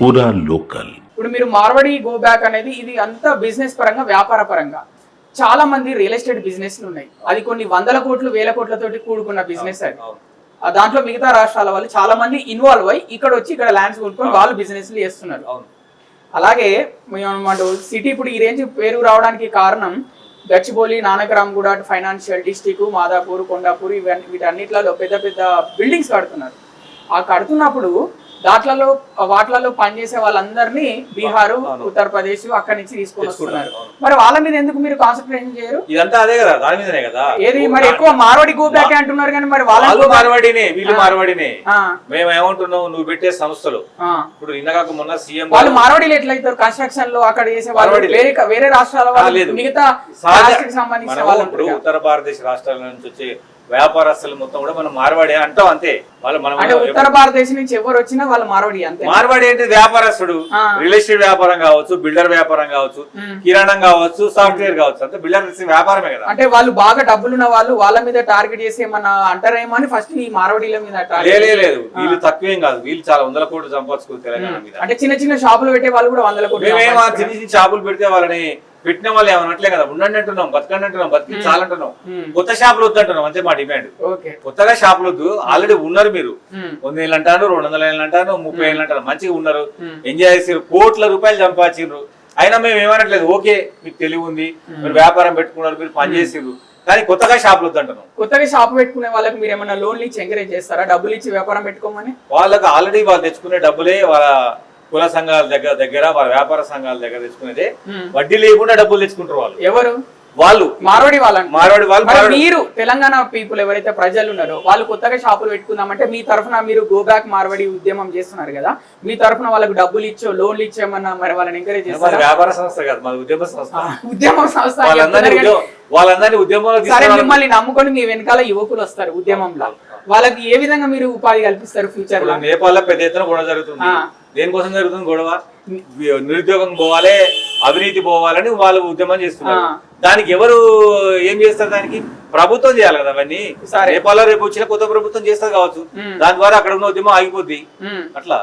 పూరా లోకల్. ఇప్పుడు మీరు మార్వాడి గో బ్యాక్ అనేది ఇది అంతా బిజినెస్ పరంగా వ్యాపార పరంగా చాలా మంది రియల్ ఎస్టేట్ బిజినెస్లు ఉన్నాయి. అది కొన్ని వందల కోట్లు వేల కోట్లతోటి కూడుకున్న బిజినెస్ అది. దాంట్లో మిగతా రాష్ట్రాల వాళ్ళు చాలా మంది ఇన్వాల్వ్ అయ్యి ఇక్కడ వచ్చి ఇక్కడ ల్యాండ్స్ కొనుక్కొని వాళ్ళు బిజినెస్లు చేస్తున్నారు. అలాగే సిటీ ఇప్పుడు ఈ రేంజ్ పేరు రావడానికి కారణం గచ్చిబౌలి, నానక్రామ్గూడ, ఫైనాన్షియల్ డిస్టిక్, మాదాపూర్, కొండాపూర్ వీటన్నిటిలో పెద్ద పెద్ద బిల్డింగ్స్ కడుతున్నారు. ఆ కడుతున్నప్పుడు వాటిలలో పనిచేసే వాళ్ళందరినీ బీహారు, ఉత్తరప్రదేశ్ అక్కడి నుంచి తీసుకొని వస్తున్నారు. మరి వాళ్ళ మీద ఎందుకు మీరు కాన్సన్ట్రేషన్ చేయరు? ఇదంతా అదే కదా, దాని మీదనే కదా. ఏది మరి ఎక్కువ మార్వాడి గో బ్యాక్ అంటున్నారు కానీ మరి వాళ్ళు మార్వాడినే, వీళ్ళు మార్వాడినే. మేము ఏమంటున్నాం, నువ్వు పెట్టే సంస్థలు ఇప్పుడు నిన్నగాక మొన్న సీఎం వాళ్ళు మార్వాడీలు ఎట్లయితారు? కన్స్ట్రక్షన్ లో అక్కడ చేసే వాళ్ళు వేరే రాష్ట్రాల వాళ్ళు, మిగతా సంబంధించిన వాళ్ళు. ఇప్పుడు ఉత్తర భారతదేశ రాష్ట్రాల నుంచి వచ్చే వ్యాపారస్తులు మొత్తం కూడా మనం మార్వాడి అంటాం అంతే. అంటే ఉత్తర భారతదేశం నుంచి ఎవరు వచ్చినా వాళ్ళు మార్వాడి అంతే. మార్వాడి అంటే వ్యాపారస్తుడు, రియల్ ఎస్టేట్ వ్యాపారం కావచ్చు, బిల్డర్ వ్యాపారం కావచ్చు, కిరాణం కావచ్చు, సాఫ్ట్వేర్ కావచ్చు, అంటే బిల్డర్ వ్యాపారమే కదా. అంటే వాళ్ళు బాగా డబ్బులున్న వాళ్ళు వాళ్ళ మీద టార్గెట్ చేసి ఏమన్నా అంటారేమో అని ఫస్ట్ ఈ మార్వాడీల మీద లేదు. వీళ్ళు తక్కువేం కాదు, వీళ్ళు చాలా వందల కోట్లు సంపాదించుకుంటారు తెలంగాణ మీద. అంటే చిన్న చిన్న షాపులు పెట్టే వాళ్ళు కూడా 100 కోట్లు. మేమేమో చిన్న చిన్న షాపులు పెడితే వాళ్ళని పెట్టిన వాళ్ళు ఏమన్నట్లే కదా, ఉండండి అంటున్నాం, బతకండి అంటున్నాం, బతికి చాలంటున్నాం. కొత్త షాపులు వద్దు అంటున్నాం అంతే మా డిమాండ్. కొత్తగా షాపులు వద్దు, ఆల్రెడీ ఉన్నారు మీరు. 100 ఏళ్ళు అంటారు, 200 ఏళ్ళు అంటారు, 30 ఏళ్ళు అంటారు, మంచిగా ఉన్నారు, ఎంజాయ్ చేసారు, కోట్ల రూపాయలు సంపాదించారు. అయినా మేము ఏమనట్లేదు, ఓకే మీకు తెలివి ఉంది, మీరు వ్యాపారం పెట్టుకున్నారు, మీరు పని చేసారు, కానీ కొత్తగా షాపులు వద్దు అంటున్నాం. కొత్తగా షాప్ పెట్టుకునే వాళ్ళకి మీరు ఏమైనా లోన్లు ఇచ్చి ఎంకరేజ్ చేస్తారా? డబ్బులు ఇచ్చి వ్యాపారం పెట్టుకోమని? వాళ్ళకి ఆల్రెడీ వాళ్ళు తెచ్చుకునే డబ్బులే వాళ్ళ కుల సంఘాల దగ్గర వాళ్ళ వ్యాపార సంఘాల దగ్గర తెచ్చుకునేదే, వడ్డీ లేకుండా డబ్బులు తెచ్చుకుంటారు వాళ్ళు. ఎవరు? వాళ్ళు మార్వాడి వాళ్ళు. మీరు తెలంగాణ పీపుల్ ఎవరైతే ప్రజలు ఉన్నారో వాళ్ళు కొత్తగా షాపులు పెట్టుకుందామంటే మీ తరఫున మీరు గో బ్యాక్ మార్వాడి ఉద్యమం చేస్తున్నారు కదా, మీ తరఫున వాళ్ళకి డబ్బులు ఇచ్చో లోన్లు ఇచ్చేమన్నా మరి వాళ్ళని ఎంకరేజ్ చేస్తారు? వ్యాపార సంస్థ కాదు, మాది ఉద్యమ సంస్థ. ఉద్యమ సంస్థ. వాళ్ళందరినీ ఉద్యమంలో సరే, మిమ్మల్ని నమ్ముకొని మీ వెనకాల యువకులు వస్తారు ఉద్యమంలో, వాళ్ళకి ఏ విధంగా మీరు ఉపాధి కల్పిస్తారు ఫ్యూచర్ లో? నేపాల్లో పెద్ద ఎత్తున గొడవ జరుగుతుంది. దేనికోసం జరుగుతుంది గొడవ? నిరుద్యోగం పోవాలి, అవినీతి పోవాలని వాళ్ళు ఉద్యమం చేస్తున్నారు. దానికి ఎవరు ఏం చేస్తారు? దానికి ప్రభుత్వం చేయాలి కదా అవన్నీ. నేపాల్లో రేపు వచ్చిన కొత్త ప్రభుత్వం చేస్తారు కావచ్చు, దాని ద్వారా అక్కడ ఉన్న ఉద్యమం ఆగిపోద్ది. అట్లా